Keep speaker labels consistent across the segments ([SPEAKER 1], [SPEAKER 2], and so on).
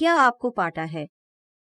[SPEAKER 1] क्या आपको पता है?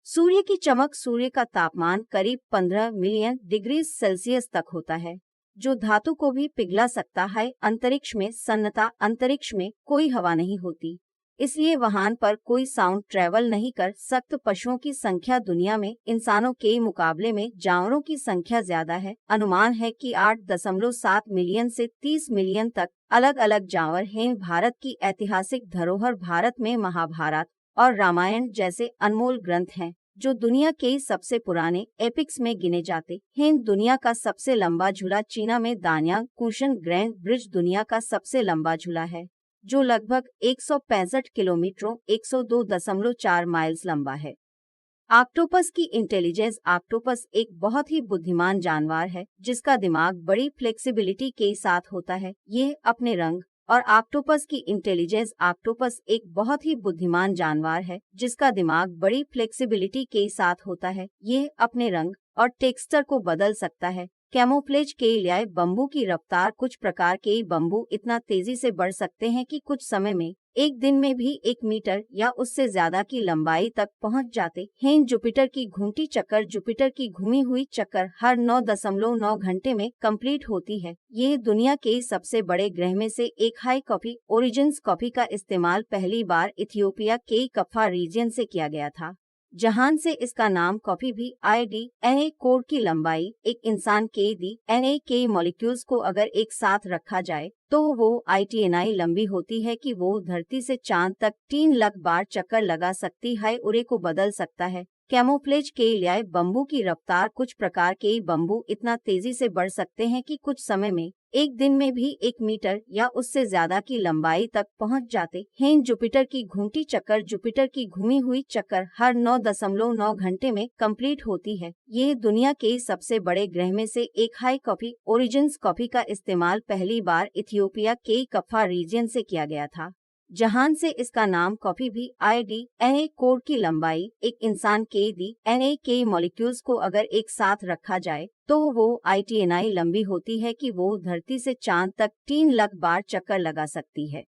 [SPEAKER 1] सूर्य की चमक, सूर्य का तापमान करीब 15 मिलियन डिग्री सेल्सियस तक होता है, जो धातु को भी पिघला सकता है। अंतरिक्ष में सन्नता, अंतरिक्ष में कोई हवा नहीं होती, इसलिए वहां पर कोई साउंड ट्रेवल नहीं कर सकता। पशुओं की संख्या दुनिया में इंसानों के मुकाबले में जानवरों की संख्या ज्यादा है। अनुमान है कि 8.7 मिलियन से 30 मिलियन तक अलग अलग जानवर हैं। भारत की ऐतिहासिक धरोहर, भारत में महाभारत और रामायण जैसे अनमोल ग्रंथ हैं, जो दुनिया के सबसे पुराने एपिक्स में गिने जाते हैं। दुनिया का सबसे लंबा झूला चीना में दान्यांग कुशन ग्रैंड ब्रिज दुनिया का सबसे लंबा झूला है, जो लगभग 165 किलोमीटरों 102.4 माइल्स लंबा है। ऑक्टोपस की इंटेलिजेंस। ऑक्टोपस एक बहुत ही बुद्धिमान जानवर है, जिसका दिमाग बड़ी फ्लेक्सिबिलिटी के साथ होता है। यह अपने रंग और ऑक्टोपस की इंटेलिजेंस। ऑक्टोपस एक बहुत ही बुद्धिमान जानवर है, जिसका दिमाग बड़ी फ्लेक्सिबिलिटी के साथ होता है। यह अपने रंग और टेक्सचर को बदल सकता है। कैमोफ्लेज के लिए बम्बू की रफ्तार। कुछ प्रकार के बम्बू इतना तेजी से बढ़ सकते हैं कि कुछ समय में, एक दिन में भी 1 मीटर या उससे ज्यादा की लंबाई तक पहुंच जाते हैं। जुपिटर की घूमती चक्कर। जुपिटर की घूमी हुई चक्कर हर 9.9 घंटे में कंप्लीट होती है। ये दुनिया के सबसे बड़े ग्रह में से एक है। Coffee origins. कॉफी का इस्तेमाल पहली बार इथियोपिया के कफा रीजन से किया गया था, जहां से इसका नाम कॉफी भी आया। डीएनए कोड की लंबाई। एक इंसान के डीएनए के मॉलिक्यूल्स को अगर एक साथ रखा जाए तो वो इतनी लंबी होती है कि वो धरती से चांद तक 3 लाख बार चक्कर लगा सकती है और को बदल सकता है। कैमोफ्लेज के लिए बम्बू की रफ्तार। कुछ प्रकार के बम्बू इतना तेजी से बढ़ सकते हैं कि कुछ समय में, एक दिन में भी 1 मीटर या उससे ज्यादा की लंबाई तक पहुंच जाते हैं। जुपिटर की घूमती चक्कर। जुपिटर की घूमी हुई चक्कर हर 9.9 घंटे में कंप्लीट होती है। ये दुनिया के सबसे बड़े ग्रह में से एक है। Coffee origins. कॉफी का इस्तेमाल पहली बार इथियोपिया के कफा रीजन से किया गया था, जहां से इसका नाम कॉफी भी आया। डीएनए कोड की लंबाई। एक इंसान के डीएनए के मॉलिक्यूल्स को अगर एक साथ रखा जाए तो वो इतनी लंबी होती है कि वो धरती से चांद तक 3 लाख बार चक्कर लगा सकती है।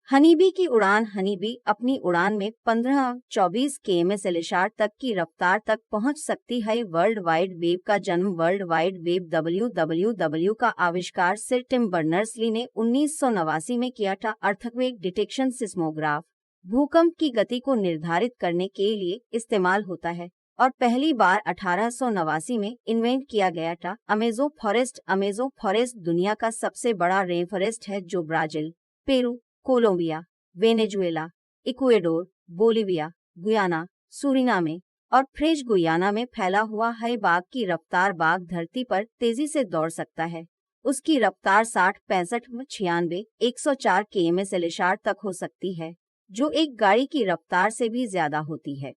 [SPEAKER 1] हनीबी की उड़ान। हनीबी अपनी उड़ान में 15-24 किमी/s तक की रफ्तार तक पहुंच सकती है। वर्ल्ड वाइड वेब का जन्म। वर्ल्ड वाइड वेब WWW का आविष्कार सर टिम बर्नर्स-ली ने 1989 में किया था। अर्थक्वेक डिटेक्शन सिस्मोग्राफ भूकंप की गति को निर्धारित करने के लिए इस्तेमाल होता है और पहली बार 1889 में इन्वेंट किया गया था। अमेज़ो फॉरेस्ट। अमेज़ो फॉरेस्ट दुनिया का सबसे बड़ा रेन फॉरेस्ट है, जो Brazil, Peru, Colombia, Venezuela, Ecuador, Bolivia, Guyana, Suriname और फ्रेंच गुयाना में फैला हुआ है। बाघ की रफ्तार। बाघ धरती पर तेजी से दौड़ सकता है। उसकी रफ्तार 60, 65, 96, 104 किमी/s तक हो सकती है, जो एक गाड़ी की रफ्तार से भी ज्यादा होती है।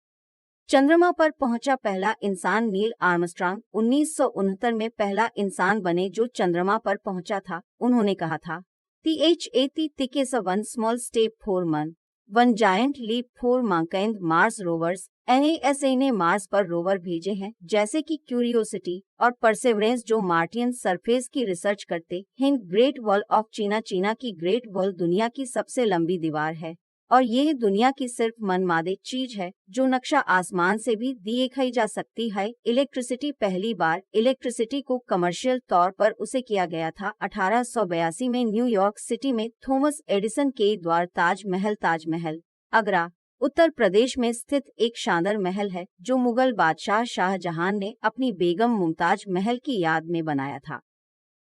[SPEAKER 1] चंद्रमा पर पहुंचा पहला इंसान नील आर्मस्ट्रांग 1969 में पहला इंसान बने जो चंद्रमा पर पहुंचा था। उन्होंने कहा था, THAT is a one small step for man, one giant leap for mankind। Mars rovers. NASA ने मार्स पर रोवर भेजे हैं, जैसे कि क्यूरियोसिटी और परसेवरेंस, जो मार्टियन सरफेस की रिसर्च करते हैं। ग्रेट वॉल ऑफ चीना। चीना की ग्रेट वॉल दुनिया की सबसे लंबी दीवार है और यह दुनिया की सिर्फ मनमादे चीज है जो नक्शा आसमान से भी देखी जा सकती है। इलेक्ट्रिसिटी। पहली बार इलेक्ट्रिसिटी को कमर्शियल तौर पर उसे किया गया था 1882 में न्यूयॉर्क सिटी में थॉमस एडिसन के द्वारा। ताजमहल। ताजमहल आगरा, उत्तर प्रदेश में स्थित एक शानदार महल है, जो मुगल बादशाह शाहजहां ने अपनी बेगम मुमताज महल की याद में बनाया था।